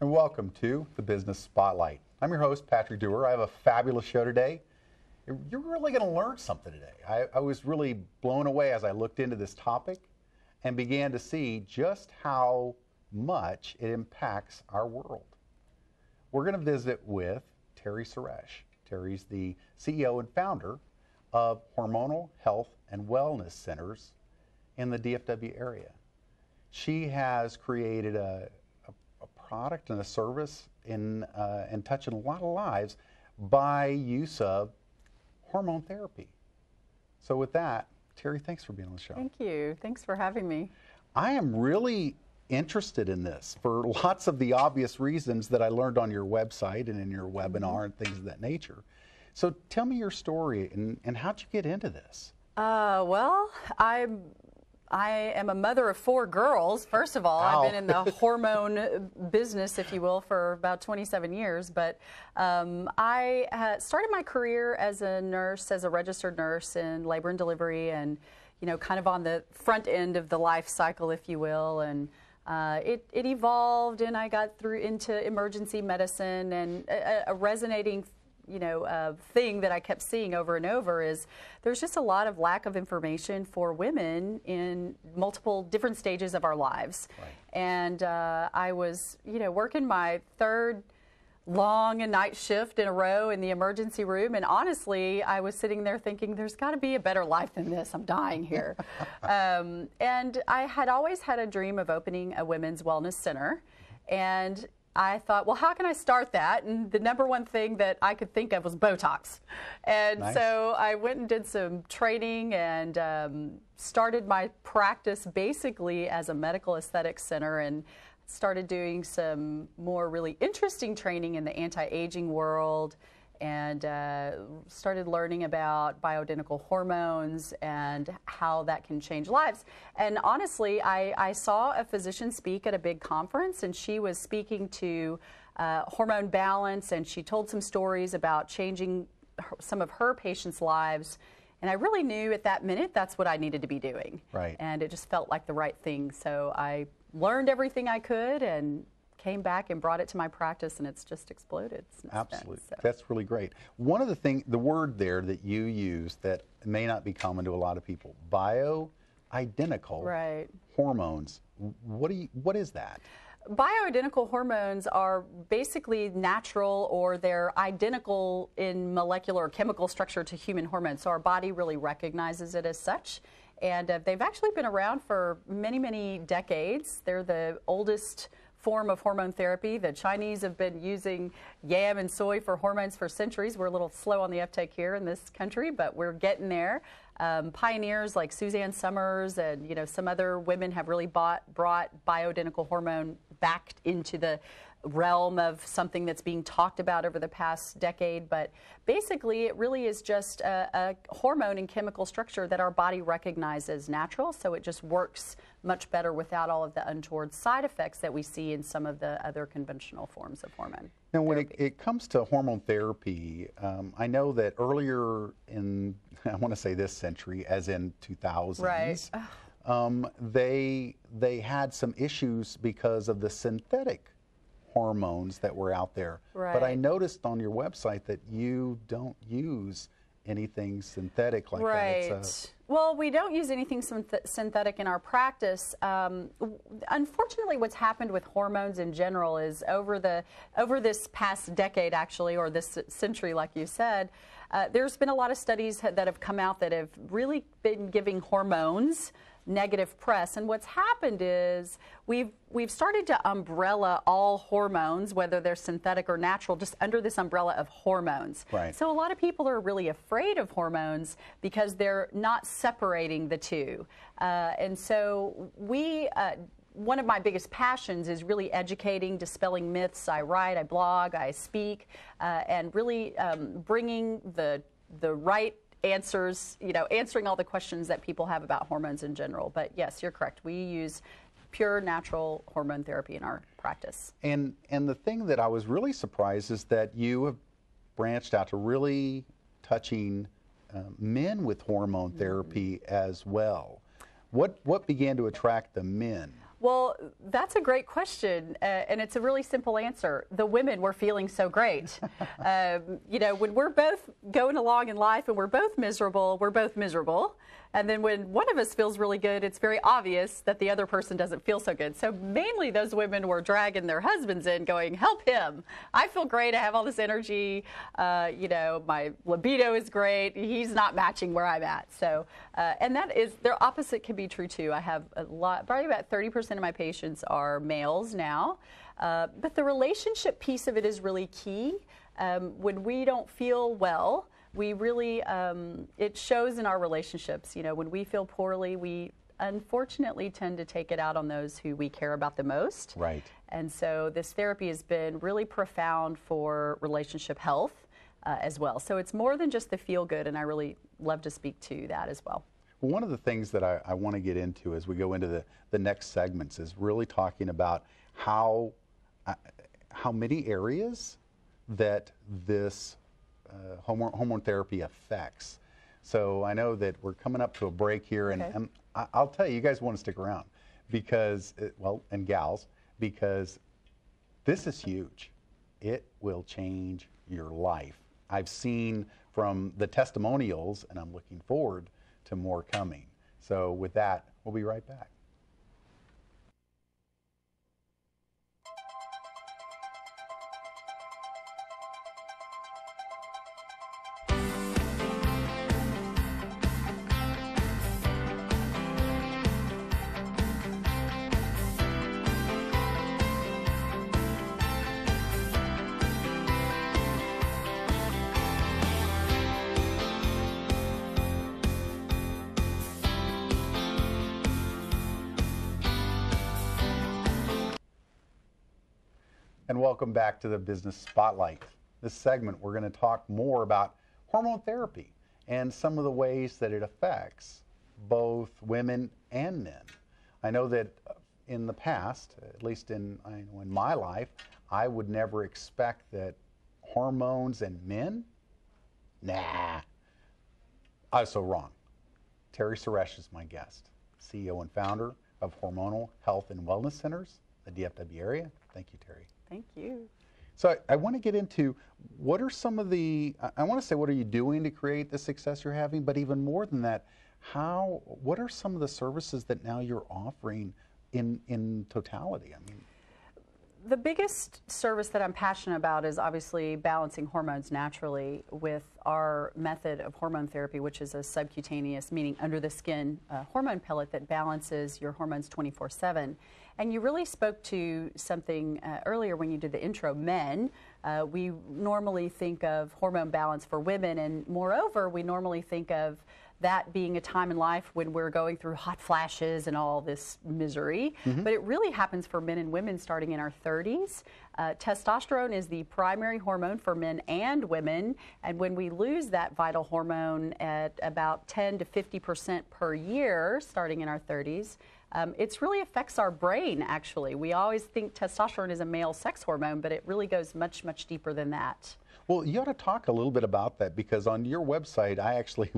and welcome to the Business Spotlight. I'm your host, Patrick Dewar. I have a fabulous show today. You're really going to learn something today. I was really blown away as I looked into this topic and began to see just how much it impacts our world. We're going to visit with Terri Suresh. Terri's the CEO and founder of Hormonal Health and Wellness Centers in the DFW area. She has created a product and a service and touching a lot of lives by use of hormone therapy. So with that, Terri, thanks for being on the show. Thank you. Thanks for having me. I am really interested in this for lots of the obvious reasons that I learned on your website and in your webinar and things of that nature. So tell me your story and how'd you get into this? Well, I am a mother of 4 girls, first of all. Ow. I've been in the hormone business, if you will, for about 27 years. But I started my career as a nurse, as a registered nurse in labor and delivery, and, you know, kind of on the front end of the life cycle, if you will. And it evolved, and I got through into emergency medicine, and a resonating thing that I kept seeing over and over is there's just a lot of lack of information for women in multiple different stages of our lives. Right. And I was, working my 3rd long and night shift in a row in the emergency room, and honestly, I was sitting there thinking, there's got to be a better life than this. I'm dying here. And I had always had a dream of opening a women's wellness center, and I thought, well, how can I start that? And the #1 thing that I could think of was Botox. And Nice. So I went and did some training and started my practice basically as a medical aesthetics center, and started doing some more really interesting training in the anti-aging world, and started learning about bioidentical hormones and how that can change lives. And honestly, I saw a physician speak at a big conference, and she was speaking to hormone balance, and she told some stories about changing some of her patients' lives. And I really knew at that minute that's what I needed to be doing. Right. And it just felt like the right thing. So I learned everything I could and came back and brought it to my practice, and it's just exploded since Absolutely. then, so. That's really great. One of the things, the word there that you use that may not be common to a lot of people, bioidentical Right. hormones. What is that? Bioidentical hormones are basically natural, or they're identical in molecular or chemical structure to human hormones. So our body really recognizes it as such. And they've actually been around for many, many decades. They're the oldest form of hormone therapy. The Chinese have been using yam and soy for hormones for centuries. We're a little slow on the uptake here in this country, but we're getting there. Pioneers like Suzanne Summers and some other women have really brought bioidentical hormone back into the realm of something that's being talked about over the past decade. But basically, it really is just a hormone and chemical structure that our body recognizes natural, so it just works much better without all of the untoward side effects that we see in some of the other conventional forms of hormone. Now, when it comes to hormone therapy, I know that earlier in, I want to say this century, as in 2000s, Right. They had some issues because of the synthetic hormones that were out there. Right. But I noticed on your website that you don't use anything synthetic like Right. that. Well, we don't use anything synthetic in our practice. Unfortunately, what's happened with hormones in general is over this past decade, actually, or this century, like you said, there's been a lot of studies that have come out that have really been giving hormones negative press. And what's happened is we've started to umbrella all hormones, whether they're synthetic or natural, just under this umbrella of hormones. Right. So a lot of people are really afraid of hormones because they're not separating the two. And so one of my biggest passions is really educating, dispelling myths. I write, I blog, I speak, and really bringing the right answers, answering all the questions that people have about hormones in general. But yes, you're correct. We use pure natural hormone therapy in our practice. And the thing that I was really surprised is that you have branched out to really touching men with hormone therapy as well. What began to attract the men? Well, that's a great question, and it's a really simple answer. The women were feeling so great. You know, when we're both going along in life and we're both miserable, we're both miserable. And then when one of us feels really good, it's very obvious that the other person doesn't feel so good. So mainly those women were dragging their husbands in going, help him. I feel great. I have all this energy. You know, my libido is great. He's not matching where I'm at. So, and that is, their opposite can be true too. I have a lot, probably about 30% of my patients are males now. But the relationship piece of it is really key. When we don't feel well, we really, it shows in our relationships. You know, when we feel poorly, we unfortunately tend to take it out on those who we care about the most. Right. And so this therapy has been really profound for relationship health as well. So it's more than just the feel good, and I really love to speak to that as well. Well, one of the things that I want to get into as we go into the next segments is really talking about how many areas that this hormone therapy affects. So I know that we're coming up to a break here, and I'll tell you, you guys want to stick around because, well, and gals, because this is huge. It will change your life. I've seen from the testimonials, and I'm looking forward to more coming. So with that, we'll be right back. And welcome back to the Business Spotlight. This segment, we're going to talk more about hormone therapy and some of the ways that it affects both women and men. I know that in the past, at least in my life, I would never expect that hormones and men, nah, I was so wrong. Terri Suresh is my guest, CEO and founder of Hormonal Health and Wellness Centers, the DFW area. Thank you, Terri. Thank you. So I want to get into what are some of the, I want to say what are you doing to create the success you're having, but even more than that, what are some of the services that now you're offering in totality? I mean, the biggest service that I'm passionate about is obviously balancing hormones naturally with our method of hormone therapy, which is a subcutaneous, meaning under the skin hormone pellet that balances your hormones 24/7. And you really spoke to something earlier when you did the intro, men. We normally think of hormone balance for women, and moreover, we normally think of that being a time in life when we're going through hot flashes and all this misery. But it really happens for men and women starting in our 30s. Testosterone is the primary hormone for men and women, and when we lose that vital hormone at about 10 to 50% per year starting in our 30s, it really affects our brain, actually. We always think testosterone is a male sex hormone, but it really goes much, much deeper than that. well, you ought to talk a little bit about that, because on your website, I actually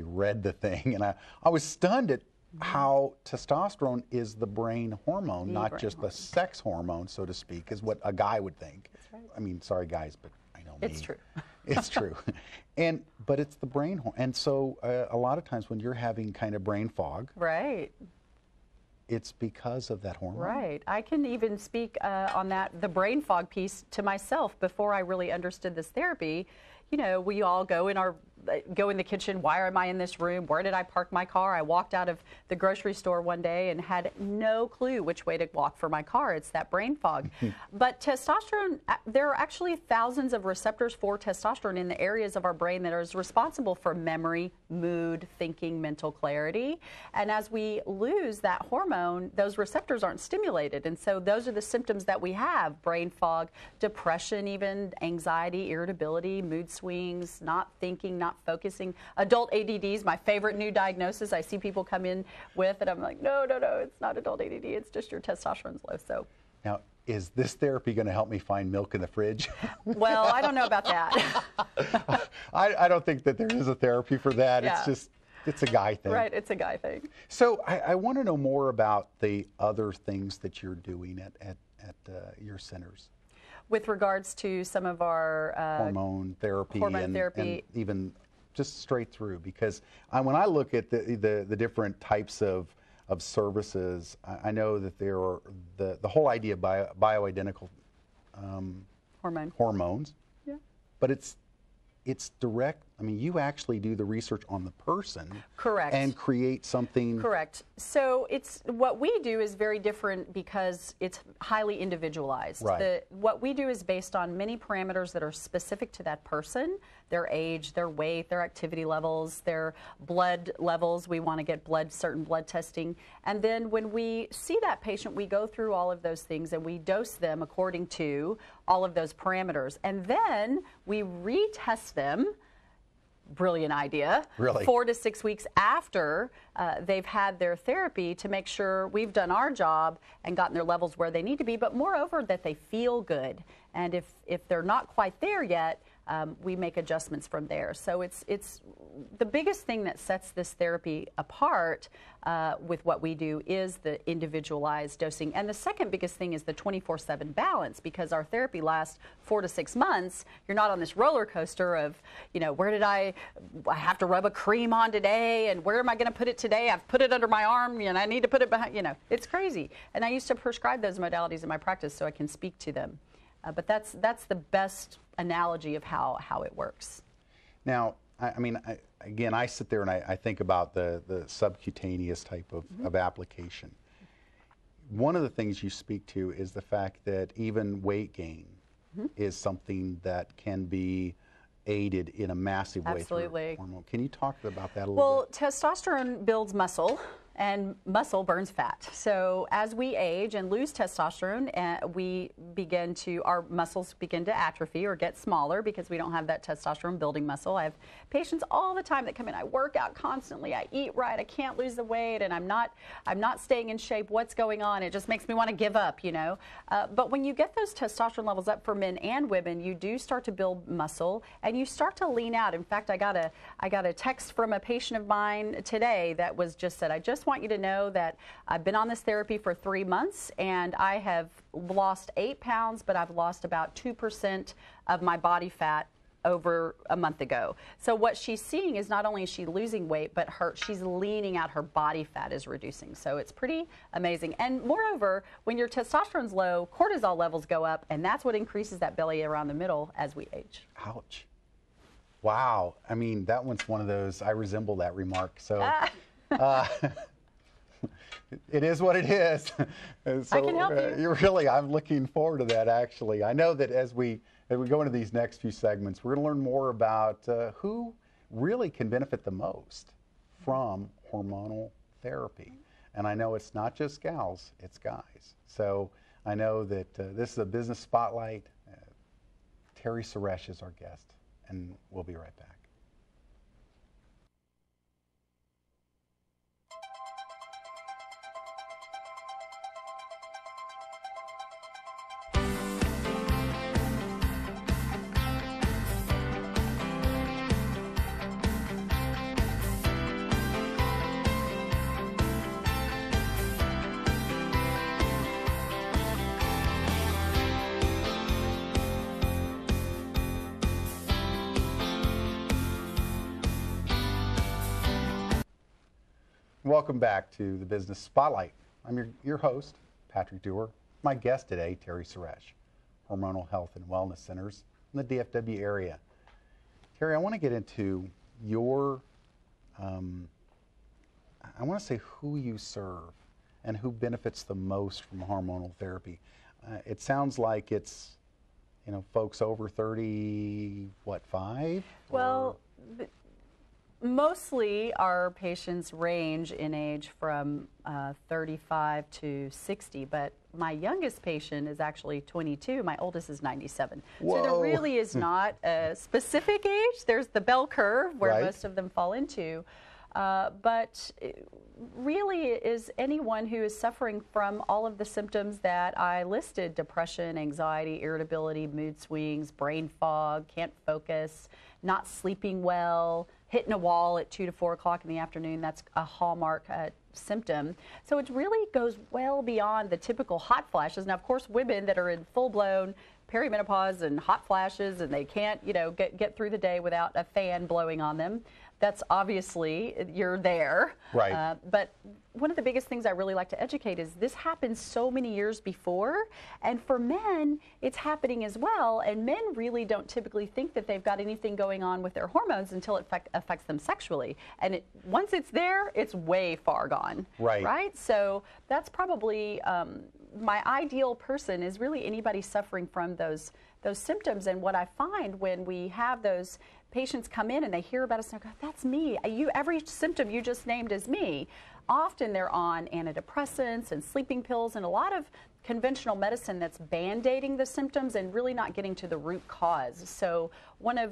read the thing, and I was stunned at how testosterone is the brain hormone, not just the sex hormone, so to speak, is what a guy would think. That's right. I mean, sorry guys, but I know me. It's true. It's true. But it's the brain hormone. And so a lot of times when you're having kind of brain fog, Right. it's because of that hormone. Right. I can even speak on that, the brain fog piece, to myself before I really understood this therapy. You know, we all go in the kitchen. Why am I in this room? Where did I park my car? I walked out of the grocery store one day and had no clue which way to walk for my car. It's that brain fog. But testosterone, there are actually thousands of receptors for testosterone in the areas of our brain that are responsible for memory, mood, thinking, mental clarity. And as we lose that hormone, those receptors aren't stimulated. And so those are the symptoms that we have: brain fog, depression, even anxiety, irritability, mood swings, not thinking, not focusing. Adult ADD is my favorite new diagnosis I see people come in with, and I'm like, no, it's not adult ADD, it's just your testosterone's low. So now, is this therapy going to help me find milk in the fridge? Well, I don't know about that. I don't think that there is a therapy for that. Yeah. It's just, It's a guy thing. Right, it's a guy thing. So I want to know more about the other things that you're doing at your centers. With regards to some of our Hormone therapy, therapy. And even just straight through, because when I look at the different types of services, I know that there are the whole idea of bioidentical hormones, yeah. but it's direct. I mean, you actually do the research on the person. Correct. And create something. Correct. So what we do is very different because it's highly individualized. Right. What we do is based on many parameters that are specific to that person, their age, their weight, their activity levels, their blood levels. We want to get certain blood testing. And then when we see that patient, we go through all of those things and we dose them according to all of those parameters. And then we retest them. Brilliant idea. Really? 4 to 6 weeks after they've had their therapy to make sure we've done our job and gotten their levels where they need to be, but moreover that they feel good. And if they're not quite there yet, we make adjustments from there. So it's the biggest thing that sets this therapy apart with what we do is the individualized dosing. And the second biggest thing is the 24/7 balance, because our therapy lasts 4 to 6 months. You're not on this roller coaster of, where did I have to rub a cream on today, and where am I going to put it today? I've put it under my arm, and I need to put it behind, it's crazy. And I used to prescribe those modalities in my practice so I can speak to them. But that's the best analogy of how it works. Now, again, I sit there and I think about the subcutaneous type of application. One of the things you speak to is the fact that even weight gain is something that can be aided in a massive way through hormone. Can you talk about that a little bit? Well, testosterone builds muscle, and muscle burns fat. So as we age and lose testosterone, our muscles begin to atrophy or get smaller because we don't have that testosterone building muscle. I have patients all the time that come in. I work out constantly. I eat right. I can't lose the weight, and I'm not staying in shape. What's going on? It just makes me want to give up, But when you get those testosterone levels up for men and women, you do start to build muscle, and you start to lean out. In fact, I got a text from a patient of mine today that was just said, I just want you to know that I've been on this therapy for 3 months and I have lost 8 pounds, but I've lost about 2% of my body fat over a month ago. So what she's seeing is not only is she losing weight, but she's leaning out, her body fat is reducing. So it's pretty amazing. And moreover, when your testosterone's low, cortisol levels go up, and that's what increases that belly around the middle as we age. Ouch. Wow. That one's one of those, I resemble that remark. So it is what it is. So, I can help you. I'm looking forward to that, actually. I know that as we go into these next few segments, we're going to learn more about who really can benefit the most from hormonal therapy. And I know it's not just gals, it's guys. So I know that this is a business spotlight. Terri Suresh is our guest, and we'll be right back. Welcome back to the Business Spotlight. I'm your host, Patrick Dewar. My guest today, Terri Suresh, Hormonal Health and Wellness Centers in the DFW area. Terri, I want to get into your, I want to say who you serve and who benefits the most from hormonal therapy. It sounds like it's, folks over 30, 5? Well, mostly our patients range in age from 35 to 60, but my youngest patient is actually 22. My oldest is 97. Whoa. So there really is not a specific age. There's the bell curve where right. most of them fall into. but really is anyone who is suffering from all of the symptoms that I listed: depression, anxiety, irritability, mood swings, brain fog, can't focus, not sleeping well, hitting a wall at 2 to 4 o'clock in the afternoon. That's a hallmark symptom. So it really goes well beyond the typical hot flashes. Now, of course, women that are in full-blown perimenopause and hot flashes and they can't, get through the day without a fan blowing on them, that's obviously, you're there. Right. But one of the biggest things I really like to educate is this happened so many years before, and for men, it's happening as well, and men really don't typically think that they've got anything going on with their hormones until it affects them sexually. And once it's there, it's way far gone. Right. Right? So that's probably my ideal person is really anybody suffering from those symptoms. And what I find when we have those patients come in and they hear about us and they go, that's me. Every symptom you just named is me. Often they're on antidepressants and sleeping pills and a lot of conventional medicine that's band-aiding the symptoms and really not getting to the root cause. So one of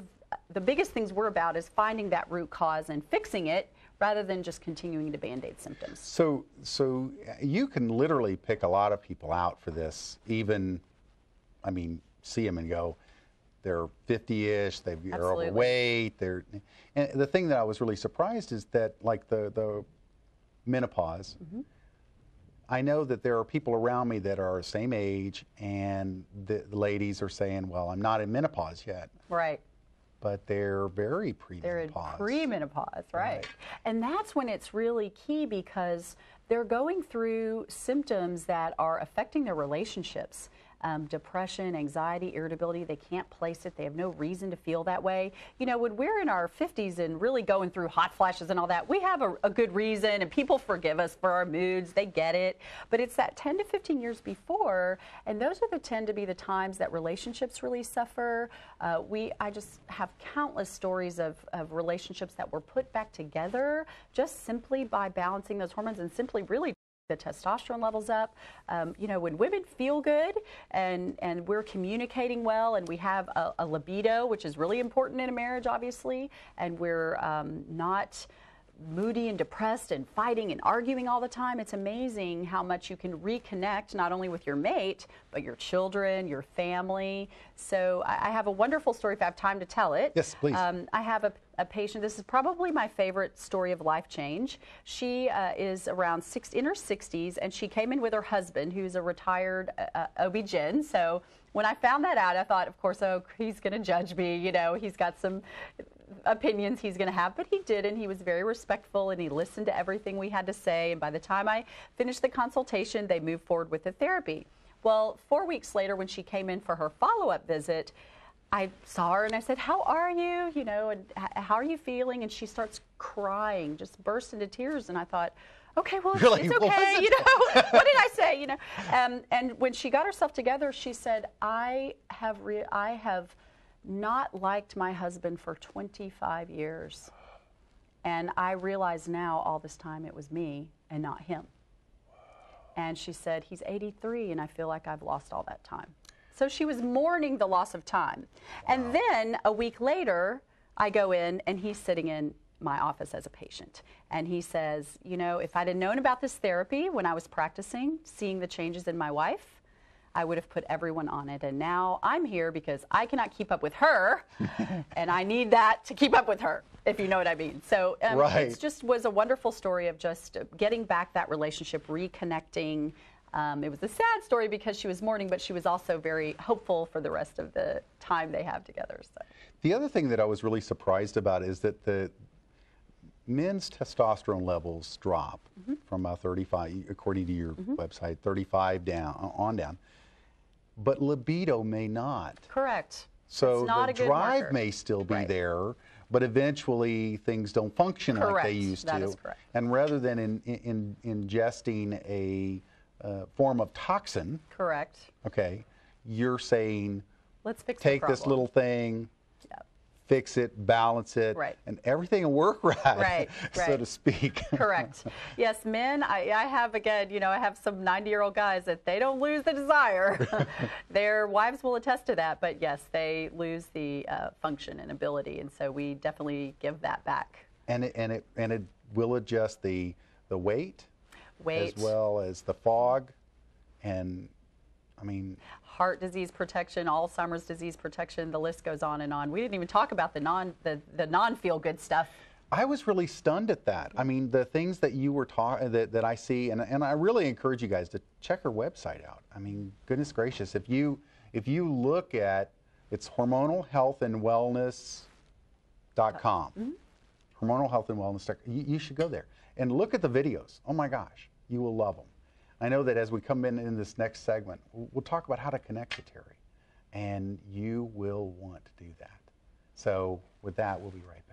the biggest things we're about is finding that root cause and fixing it rather than just continuing to band-aid symptoms. So you can literally pick a lot of people out for this, even, see them and go, they're 50-ish, they're Absolutely. overweight, and the thing that I was really surprised is that, like the menopause, I know that there are people around me that are the same age, and the ladies are saying, well, I'm not in menopause yet. Right. But they're very premenopause. They're in premenopause, right. And that's when it's really key because they're going through symptoms that are affecting their relationships. Depression, anxiety, irritability, they can't place it. They have no reason to feel that way. When we're in our 50s and really going through hot flashes and all that, we have a good reason and people forgive us for our moods. They get it. But it's that 10 to 15 years before, and those tend to be the times that relationships really suffer. I just have countless stories of relationships that were put back together just simply by balancing those hormones and simply really the testosterone levels up. When women feel good and we're communicating well and we have a libido, which is really important in a marriage, obviously, and we're not moody and depressed and fighting and arguing all the time, it's amazing how much you can reconnect not only with your mate, but your children, your family. So I have a wonderful story if I have time to tell it. Yes, please. I have a patient, this is probably my favorite story of life change. She is around in her 60s, and she came in with her husband, who's a retired OB-GYN. So when I found that out, I thought, of course, he's going to judge me. He's got some opinions he's going to have, but he did, and he was very respectful, and he listened to everything we had to say. And by the time I finished the consultation, they moved forward with the therapy. Well, 4 weeks later, when she came in for her follow-up visit, I saw her and I said, how are you? And how are you feeling? And she starts crying, just burst into tears. And I thought, okay, well, it's okay. What did I say? And when she got herself together, she said, I have not liked my husband for 25 years. And I realize now all this time it was me and not him. And she said, he's 83 and I feel like I've lost all that time. So she was mourning the loss of time. Wow. And then a week later, I go in and he's sitting in my office as a patient. And he says, if I'd have known about this therapy when I was practicing, seeing the changes in my wife, I would have put everyone on it. And now I'm here because I cannot keep up with her, and I need that to keep up with her, if you know what I mean. So right. It just was a wonderful story of just getting back that relationship, reconnecting. It was a sad story because she was mourning, but she was also very hopeful for the rest of the time they have together. So. The other thing that I was really surprised about is that the men's testosterone levels drop from 35, according to your website, 35 down. But libido may not. Correct. So it's not the a good drive marker. may still be Right. there, but eventually things don't function Correct. like they used That to. is correct. And rather than ingesting a form of toxin, Correct. okay, you're saying, Let's fix the take problem. this little thing, Yep. fix it, balance it, Right. and everything will work right, so right. to speak. Correct. Yes, men, I have, again, I have some 90-year-old guys that they don't lose the desire. Their wives will attest to that, but yes, they lose the function and ability, and so we definitely give that back. And it will adjust the weight, Weight. as well as the fog, and I mean, Heart disease protection, Alzheimer's disease protection, the list goes on and on. We didn't even talk about the non feel good stuff. I was really stunned at that. I mean, the things that you were talking that I see, and I really encourage you guys to check her website out. I mean, goodness gracious, if you look at, it's hormonalhealthandwellness.com. Hormonal Health and Wellness. You should go there and look at the videos. Oh my gosh, you will love them. I know that as we come in this next segment, we'll talk about how to connect to Terri, and you will want to do that. So with that, we'll be right back.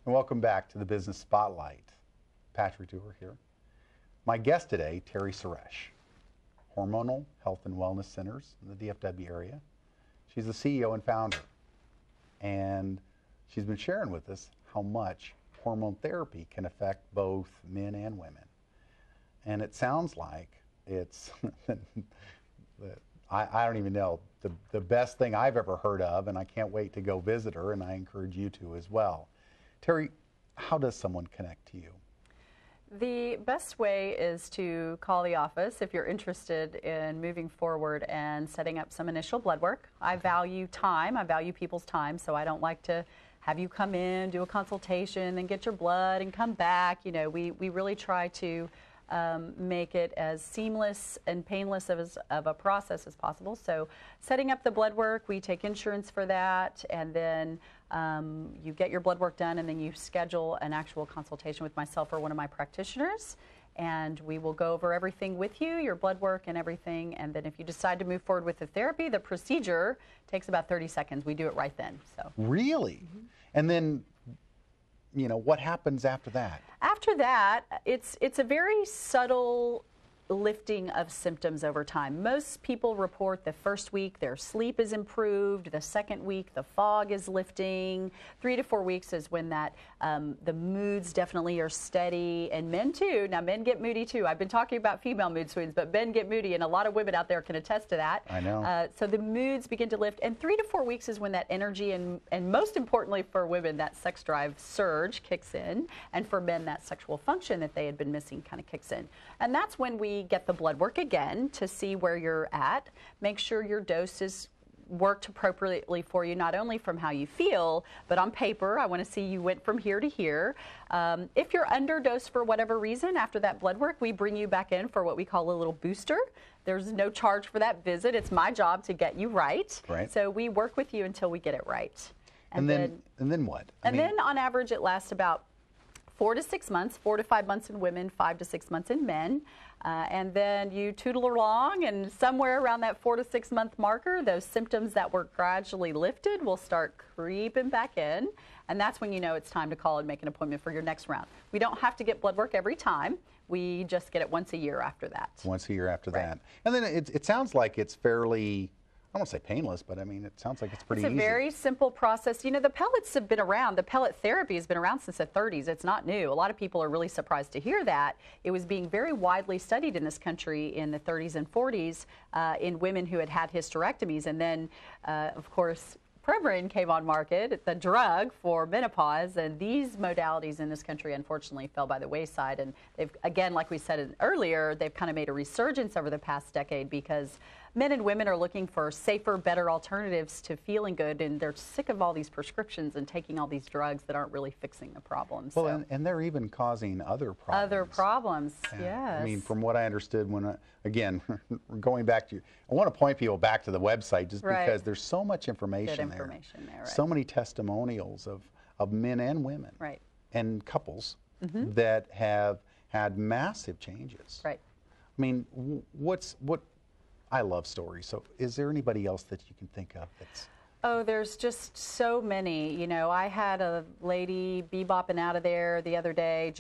And welcome back to the Business Spotlight. Patrick Dewar here. My guest today, Terri Suresh, Hormonal Health and Wellness Centers in the DFW area. She's the CEO and founder. And she's been sharing with us how much hormone therapy can affect both men and women. And it sounds like it's, I don't even know, the best thing I've ever heard of, and I can't wait to go visit her, and I encourage you to as well. Terri, how does someone connect to you? The best way is to call the office if you're interested in moving forward and setting up some initial blood work. I value time. I value people's time, so I don't like to have you come in, do a consultation, then get your blood and come back. You know, we really try to make it as seamless and painless of a process as possible. So setting up the blood work, we take insurance for that, and then you get your blood work done, and then you schedule an actual consultation with myself or one of my practitioners, and we will go over everything with you, your blood work and everything, and then if you decide to move forward with the therapy, the procedure takes about 30 seconds. We do it right then. So really? And then, you know, what happens after that? After that, it's a very subtle lifting of symptoms over time. Most people report the first week their sleep is improved, the second week the fog is lifting, 3 to 4 weeks is when that the moods definitely are steady, and men too. Now men get moody too. I've been talking about female mood swings, but men get moody, and a lot of women out there can attest to that. I know. So the moods begin to lift, and 3 to 4 weeks is when that energy and most importantly for women, that sex drive surge kicks in, and for men that sexual function that they had been missing kind of kicks in. And that's when we get the blood work again to see where you're at, make sure your dose is worked appropriately for you, not only from how you feel, but on paper. I want to see you went from here to here. If you're underdosed for whatever reason, after that blood work, we bring you back in for what we call a little booster. There's no charge for that visit. It's my job to get you right. Right. So we work with you until we get it right. And then what? Then on average, it lasts about 4 to 6 months, 4 to 5 months in women, 5 to 6 months in men. And then you tootle along, and somewhere around that 4 to 6 month marker, those symptoms that were gradually lifted will start creeping back in. And that's when you know it's time to call and make an appointment for your next round. We don't have to get blood work every time. We just get it once a year after that. Once a year after Right. that. And then it sounds like it's fairly, I won't say painless, but I mean, it sounds like it's pretty easy. It's a very simple process. You know, the pellets have been around. The pellet therapy has been around since the 30s. It's not new. A lot of people are really surprised to hear that. It was being very widely studied in this country in the 30s and 40s in women who had had hysterectomies. And then, of course, Premarin came on market, the drug for menopause, and these modalities in this country unfortunately fell by the wayside. And they've, again, like we said earlier, they've kind of made a resurgence over the past decade because men and women are looking for safer, better alternatives to feeling good, and they're sick of all these prescriptions and taking all these drugs that aren't really fixing the problems. Well, So. and they're even causing other problems. Other problems, Yeah. yes. I mean, from what I understood when, again, going back to, I want to point people back to the website just Right. because there's so much information Good there. information there, right. So many testimonials of men and women. Right. And couples that have had massive changes. Right. I mean, I love stories. So is there anybody else that you can think of that's Oh, there's just so many. You know, I had a lady bebopping out of there the other day.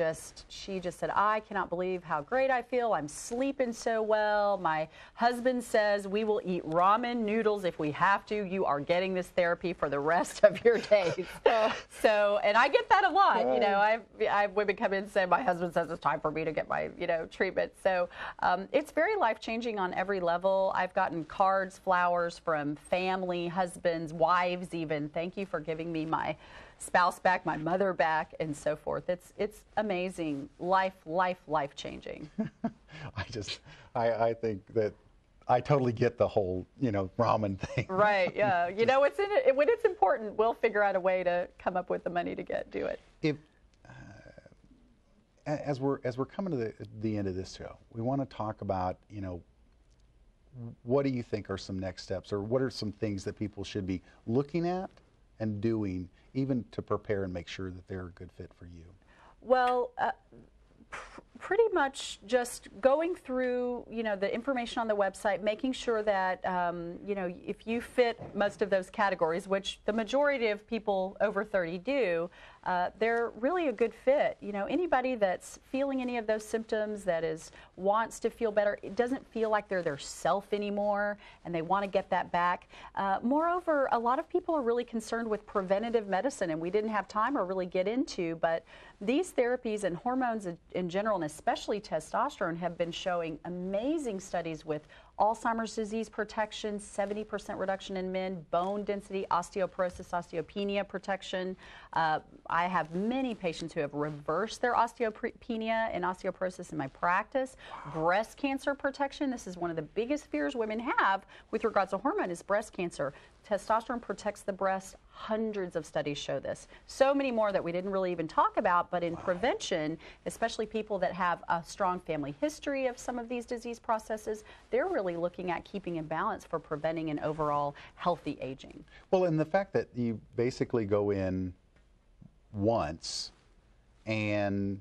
She just said, I cannot believe how great I feel. I'm sleeping so well. My husband says we will eat ramen noodles if we have to. You are getting this therapy for the rest of your days. So, and I get that a lot. You know, I've women come in and say, my husband says it's time for me to get my, treatment. So it's very life-changing on every level. I've gotten cards, flowers from family, husbands, wives even. Thank you for giving me my spouse back, my mother back, and so forth. It's amazing. Life changing. I think that I totally get the whole, ramen thing. Right, yeah. When it's important, we'll figure out a way to come up with the money to do it. As we're coming to the end of this show, we want to talk about, what do you think are some next steps, or what are some things that people should be looking at and doing, even to prepare and make sure that they're a good fit for you? Well, pretty much just going through, the information on the website, making sure that, if you fit most of those categories, which the majority of people over 30 do, they're really a good fit. Anybody that's feeling any of those symptoms, wants to feel better, it doesn't feel like they're their self anymore, and they want to get that back. Moreover, a lot of people are really concerned with preventative medicine, and we didn't have time to really get into, but these therapies and hormones in general, and especially testosterone, have been showing amazing studies with Alzheimer's disease protection, 70% reduction in men, bone density, osteoporosis, osteopenia protection. I have many patients who have reversed their osteopenia and osteoporosis in my practice. Breast cancer protection. This is one of the biggest fears women have with regards to hormone is breast cancer. Testosterone protects the breast. Hundreds of studies show this. So many more that we didn't really even talk about, but in prevention, especially people that have a strong family history of some of these disease processes, they're really looking at keeping in balance for preventing an overall healthy aging. Well, and the fact that you basically go in once and,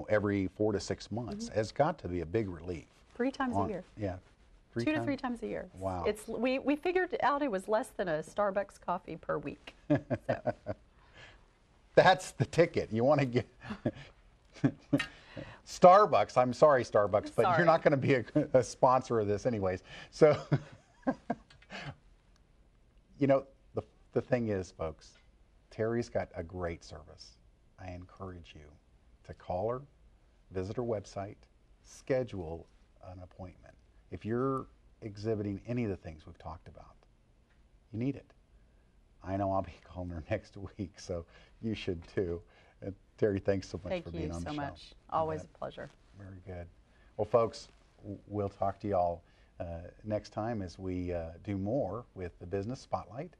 every 4 to 6 months has got to be a big relief. 3 times a year. Yeah. 2 to 3 times a year. Wow. We figured out it was less than a Starbucks coffee per week. So. That's the ticket. You want to get Starbucks. I'm sorry, Starbucks, but you're not going to be a sponsor of this anyways. So, the thing is, folks, Terri's got a great service. I encourage you to call her, visit her website, schedule an appointment. If you're exhibiting any of the things we've talked about, you need it. I know I'll be calling her next week, so you should too. Terri, thanks so much for being on the show. Thank you so much. Always a pleasure. Very good. Well, folks, we'll talk to you all next time as we do more with the Business Spotlight.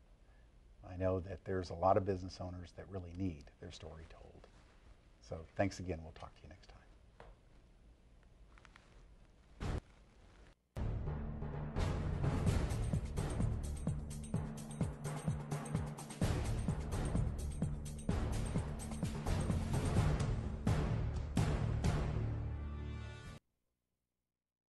I know that there's a lot of business owners that really need their story told. So thanks again. We'll talk to you next time.